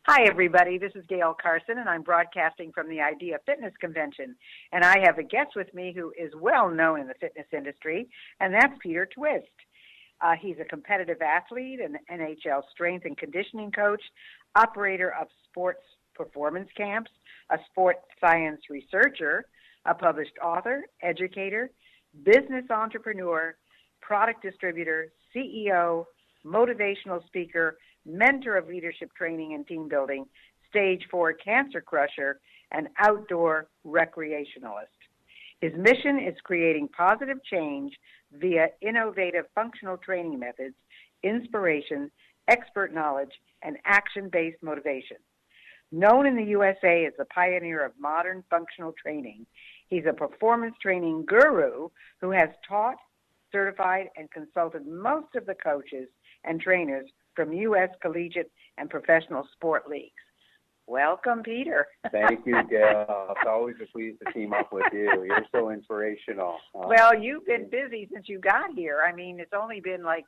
Hi, everybody. This is Gail Carson, and I'm broadcasting from the Idea Fitness Convention. And I have a guest with me who is well known in the fitness industry, and that's Peter Twist. He's a competitive athlete, an NHL strength and conditioning coach, operator of sports performance camps, a sports science researcher, a published author, educator, business entrepreneur, product distributor, CEO, motivational speaker, mentor of leadership training and team building, stage 4 cancer crusher, and outdoor recreationalist. His mission is creating positive change via innovative functional training methods, inspiration, expert knowledge, and action-based motivation. Known in the USA as the pioneer of modern functional training, he's a performance training guru who has taught, certified, and consulted most of the coaches and trainers from U.S. collegiate and professional sport leagues. Welcome, Peter. Thank you, Gail. It's always a pleasure to team up with you. You're so inspirational. Well, you've been busy since you got here. I mean, it's only been like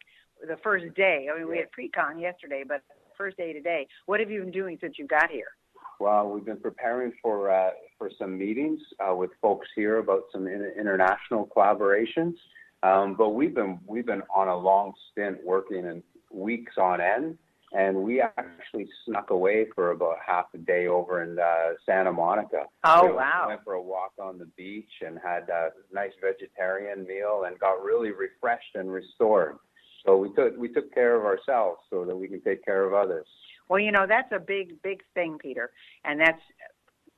the first day. I mean, we had pre-con yesterday, but first day today. What have you been doing since you got here? Well, we've been preparing for some meetings with folks here about some international collaborations. But we've been on a long stint working in weeks on end, and we actually snuck away for about half a day over in Santa Monica. Oh, wow. We went for a walk on the beach and had a nice vegetarian meal and got really refreshed and restored. So we took care of ourselves so that we can take care of others. Well, you know, that's a big thing, Peter, and that's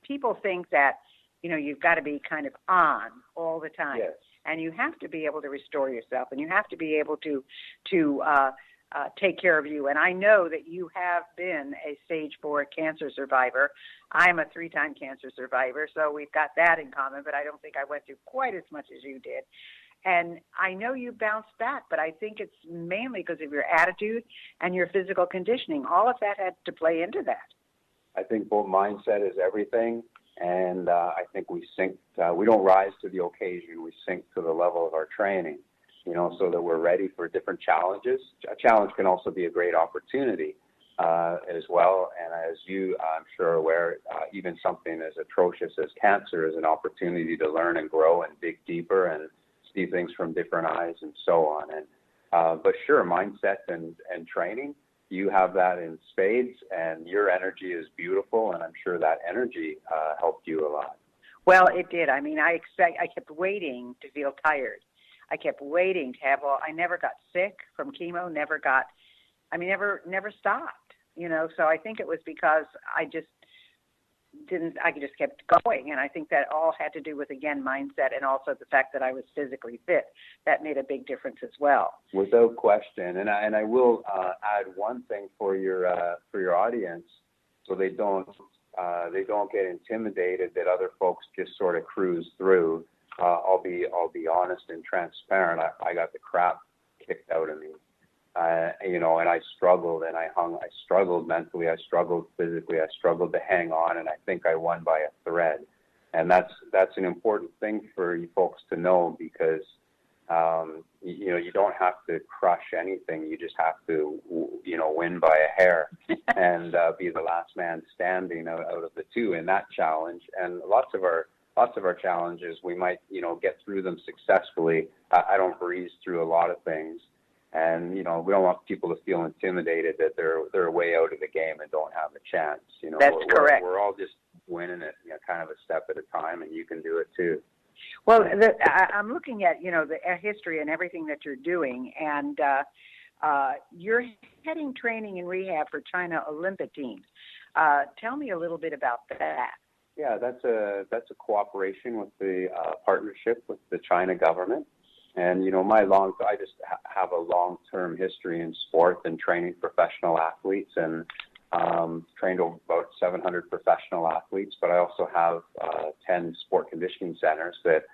people think that, you know, you've got to be kind of on all the time. Yes. And you have to be able to restore yourself, and you have to be able to take care of you. And I know that you have been a stage 4 cancer survivor. I'm a 3-time cancer survivor, so we've got that in common, but I don't think I went through quite as much as you did. And I know you bounced back, but I think it's mainly because of your attitude and your physical conditioning. All of that had to play into that. I think both mindset is everything. And I think we don't rise to the occasion, we sink to the level of our training, you know, so that we're ready for different challenges. A challenge can also be a great opportunity as well. And as you, I'm sure, are aware, even something as atrocious as cancer is an opportunity to learn and grow and dig deeper and see things from different eyes and so on. And but sure, mindset and training, you have that in spades, and your energy is beautiful, and I'm sure that energy helped you a lot. Well, it did. I mean, I kept waiting to feel tired. I kept waiting to have I never got sick from chemo, never stopped, you know, so I think it was because I just kept going, and I think that all had to do with, again, mindset and also the fact that I was physically fit. That made a big difference as well. Without question, and I will add one thing for your audience, so they don't get intimidated that other folks just sort of cruise through. I'll be honest and transparent. I got the crap kicked out of me. You know, and I struggled, and I struggled mentally, I struggled physically, I struggled to hang on, and I think I won by a thread. And that's an important thing for you folks to know, because, you know, you don't have to crush anything. You just have to, you know, win by a hair and be the last man standing out of the two in that challenge. And lots of our challenges, we might, you know, get through them successfully. I don't breeze through a lot of things. And, you know, we don't want people to feel intimidated that they're way out of the game and don't have a chance. You know, that's correct. We're all just winning it, you know, kind of a step at a time, and you can do it too. Well, I'm looking at, you know, the history and everything that you're doing, and you're heading training and rehab for China Olympic teams. Tell me a little bit about that. Yeah, that's a cooperation with the partnership with the China government. And, you know, I just have a long-term history in sport and training professional athletes, and trained about 700 professional athletes, but I also have 10 sport conditioning centers that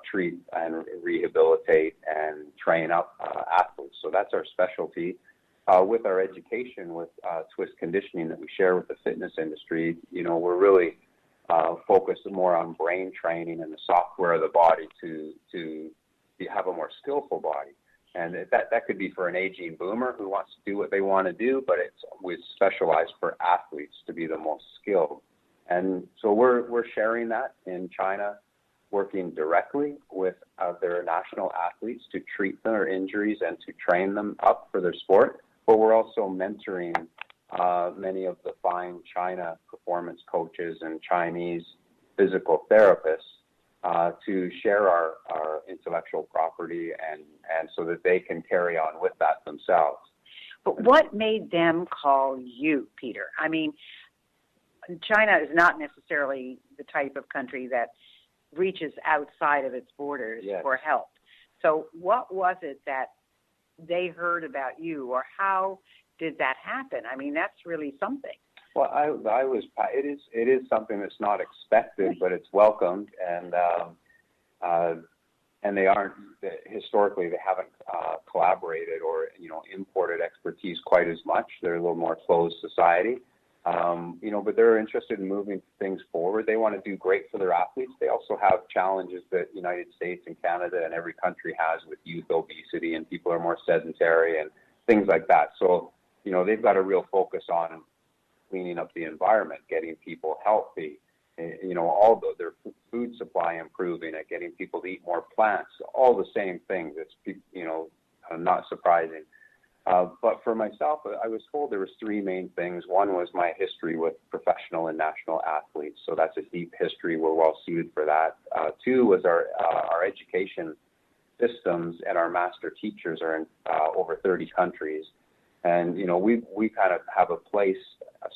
treat and rehabilitate and train up athletes. So that's our specialty. With our education with Twist Conditioning that we share with the fitness industry, you know, we're really focused more on brain training and the software of the body to have a more skillful body. And that could be for an aging boomer who wants to do what they want to do, but we specialize for athletes to be the most skilled. And so we're sharing that in China, working directly with their national athletes to treat their injuries and to train them up for their sport. But we're also mentoring many of the fine China performance coaches and Chinese physical therapists to share our intellectual property and so that they can carry on with that themselves. But what made them call you, Peter? I mean, China is not necessarily the type of country that reaches outside of its borders for help. So what was it that they heard about you, or how did that happen? I mean, that's really something. Well, it is something that's not expected, but it's welcomed, and they aren't, historically they haven't collaborated or, imported expertise quite as much. They're a little more closed society, but they're interested in moving things forward. They want to do great for their athletes. They also have challenges that the United States and Canada and every country has with youth obesity, and people are more sedentary and things like that. So, they've got a real focus on cleaning up the environment, getting people healthy, all their food supply improving, and getting people to eat more plants, all the same things. It's, not surprising. But for myself, I was told there was three main things. One was my history with professional and national athletes, so that's a deep history. We're well suited for that. Two was our education systems, and our master teachers are in over 30 countries. And, we kind of have a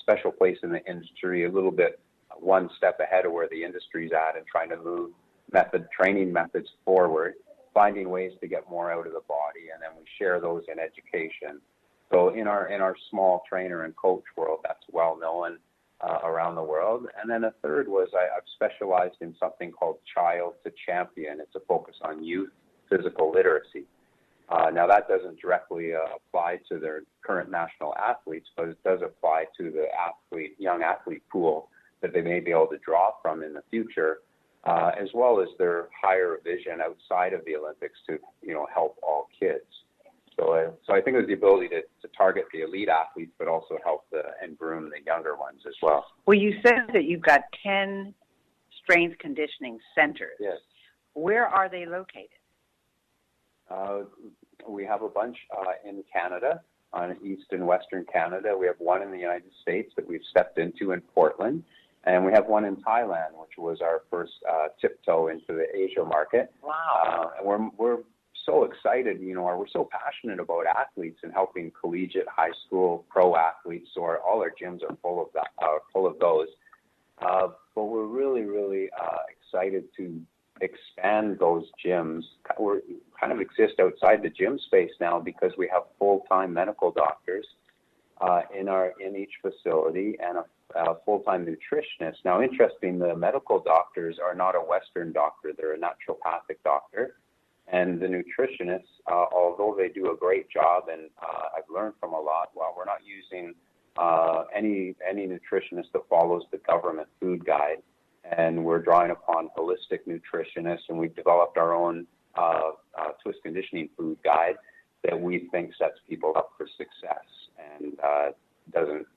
special place in the industry, a little bit one step ahead of where the industry's at, and trying to move training methods forward, finding ways to get more out of the body, and then we share those in education. So in our small trainer and coach world, that's well known around the world. And then a third was I've specialized in something called Child to Champion. It's a focus on youth physical literacy. Now, that doesn't directly apply to their current national athletes, but it does apply to the young athlete pool that they may be able to draw from in the future, as well as their higher vision outside of the Olympics to, help all kids. So I think there's the ability to target the elite athletes, but also help and groom the younger ones as well. Well, you said that you've got 10 strength conditioning centers. Yes. Where are they located? We have a bunch in Canada, on East and Western Canada. We have one in the United States that we've stepped into in Portland, and we have one in Thailand, which was our first tiptoe into the Asia market. Wow! And we're so excited, we're so passionate about athletes and helping collegiate, high school, pro athletes. So all our gyms are full of those. But we're really, really excited to expand those gyms. We kind of exist outside the gym space now because we have full-time medical doctors in each facility, and a full-time nutritionist. Now, interesting, the medical doctors are not a Western doctor; they're a naturopathic doctor, and the nutritionists, although they do a great job, and I've learned from a lot. Well, we're not using any nutritionist that follows the government food guide. And we're drawing upon holistic nutritionists, and we've developed our own twist conditioning food guide that we think sets people up for success and doesn't,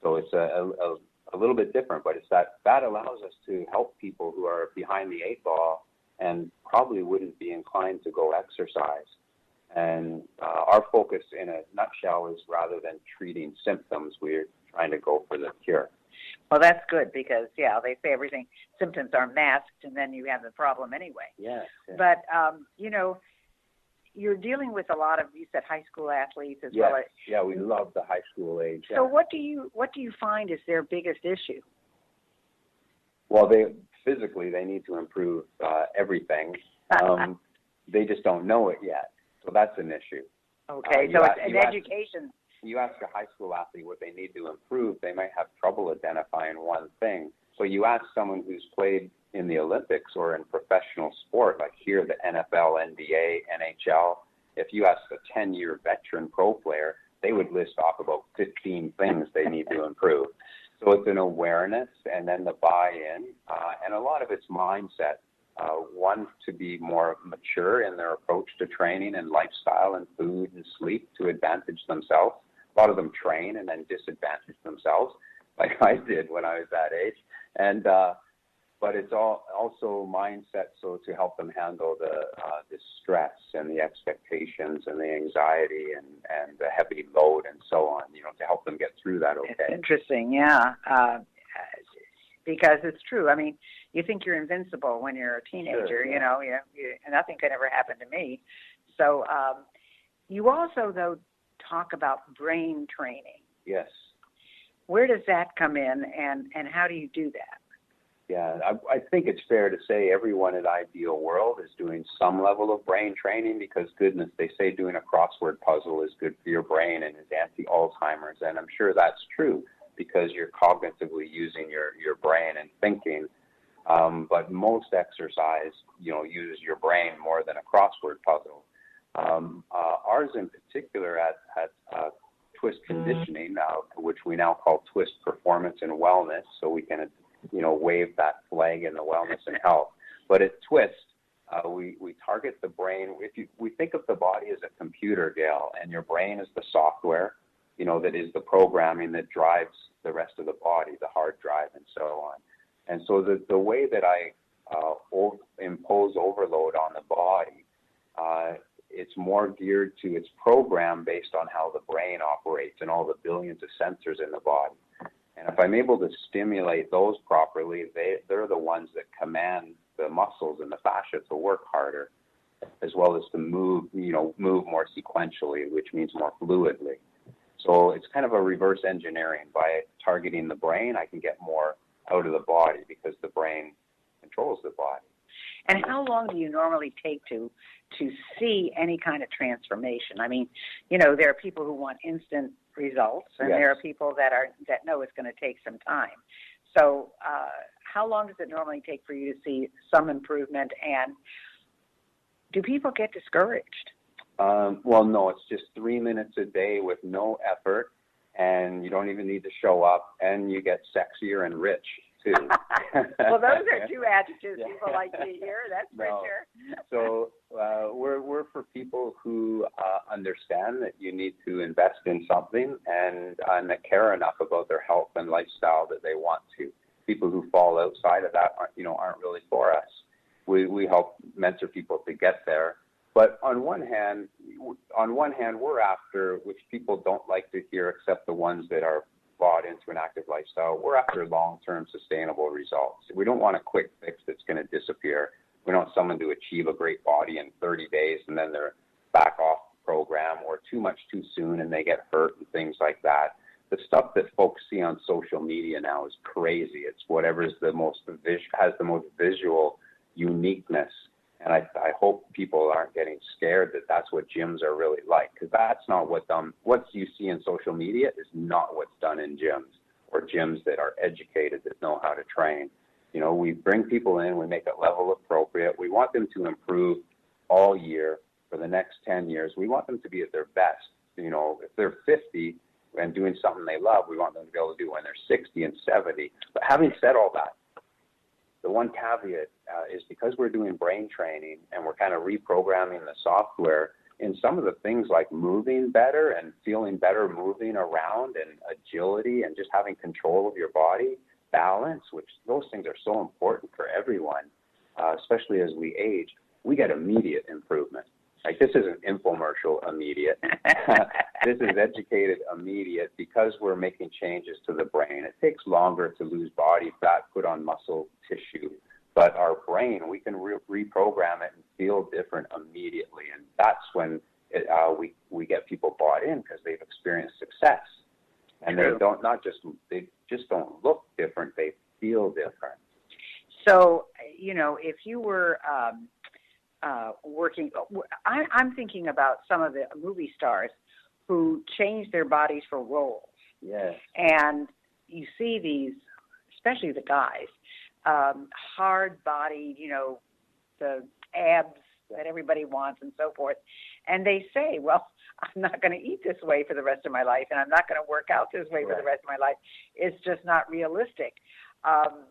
So it's a little bit different, but it's that allows us to help people who are behind the eight ball and probably wouldn't be inclined to go exercise. And our focus, in a nutshell, is rather than treating symptoms, we're trying to go for the cure. Well, that's good because, they say symptoms are masked, and then you have the problem anyway. Yeah. But, you're dealing with a lot of, you said, high school athletes as well. Yeah, we love the high school age. So what do you find is their biggest issue? Well, they need to improve everything. They just don't know it yet. So that's an issue. Okay, so it's an education. You ask a high school athlete what they need to improve, they might have trouble identifying one thing. So you ask someone who's played in the Olympics or in professional sport, like here, the NFL, NBA, NHL, if you ask a 10-year veteran pro player, they would list off about 15 things they need to improve. So it's an awareness and then the buy-in, and a lot of it's mindset. one, to be more mature in their approach to training and lifestyle and food and sleep to advantage themselves. A lot of them train and then disadvantage themselves, like I did when I was that age. And but it's also mindset, so to help them handle the stress and the expectations and the anxiety and the heavy load and so on, to help them get through that okay. It's interesting, yeah, because it's true. I mean, you think you're invincible when you're a teenager, sure, yeah. Nothing could ever happen to me. So you also, though, talk about brain training. Yes. Where does that come in, and how do you do that? Yeah, I think it's fair to say everyone in Ideal World is doing some level of brain training because, goodness, they say doing a crossword puzzle is good for your brain and is anti-Alzheimer's, and I'm sure that's true because you're cognitively using your brain and thinking. But most exercise, uses your brain more than a crossword puzzle. Ours in particular at Twist Conditioning, which we now call Twist Performance and Wellness, so we can wave that flag in the wellness and health. But at Twist, we target the brain. We think of the body as a computer, Gail, and your brain is the software, that is the programming that drives the rest of the body, the hard drive, and so on. And so the way that I impose overload on the body, it's more geared to its program based on how the brain operates and all the billions of sensors in the body. And if I'm able to stimulate those properly, they're the ones that command the muscles and the fascia to work harder, as well as to move more sequentially, which means more fluidly. So it's kind of a reverse engineering. By targeting the brain, I can get more out of the body because the brain controls the body. And how long do you normally take to see any kind of transformation? I mean, there are people who want instant results, and yes. there are people that know it's going to take some time. So how long does it normally take for you to see some improvement, and do people get discouraged? Well, no, it's just 3 minutes a day with no effort, and you don't even need to show up, and you get sexier and rich, too. Well, those are two adjectives people like to hear, that's for sure. So we're for people who understand that you need to invest in something and that care enough about their health and lifestyle that they want to. People who fall outside of that aren't really for us. We help mentor people to get there. But on one hand, we're after, which people don't like to hear except the ones that are bought into an active lifestyle, we're after long-term sustainable results. We don't want a quick fix that's going to disappear. We don't want someone to achieve a great body in 30 days and then they're back off the program, or too much too soon and they get hurt and things like that. The stuff that folks see on social media now is crazy. It's whatever's has the most visual uniqueness. And I hope people aren't getting scared that that's what gyms are really like, because that's not what you see in social media is not what's done in gyms, or gyms that are educated, that know how to train. We bring people in, we make it level appropriate. We want them to improve all year for the next 10 years. We want them to be at their best. If they're 50 and doing something they love, we want them to be able to do when they're 60 and 70. But having said all that, the one caveat is because we're doing brain training and we're kind of reprogramming the software in some of the things like moving better and feeling better moving around, and agility and just having control of your body, balance, which those things are so important for everyone, especially as we age, we get immediate improvement. Like, this isn't infomercial immediate. This is educated immediate because we're making changes to the brain. It takes longer to lose body fat, put on muscle tissue, but our brain, we can reprogram it and feel different immediately. And that's when we get people bought in, because they've experienced success. And they just don't look different, they feel different. So, if you were working, I'm thinking about some of the movie stars who change their bodies for roles. Yes. And you see these, especially the guys, hard-bodied, the abs that everybody wants and so forth. And they say, well, I'm not going to eat this way for the rest of my life, and I'm not going to work out this way for the rest of my life. It's just not realistic. How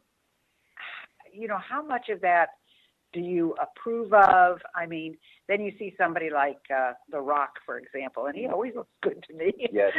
much of that do you approve of? I mean, then you see somebody like The Rock, for example, and he always looks good to me. Yes.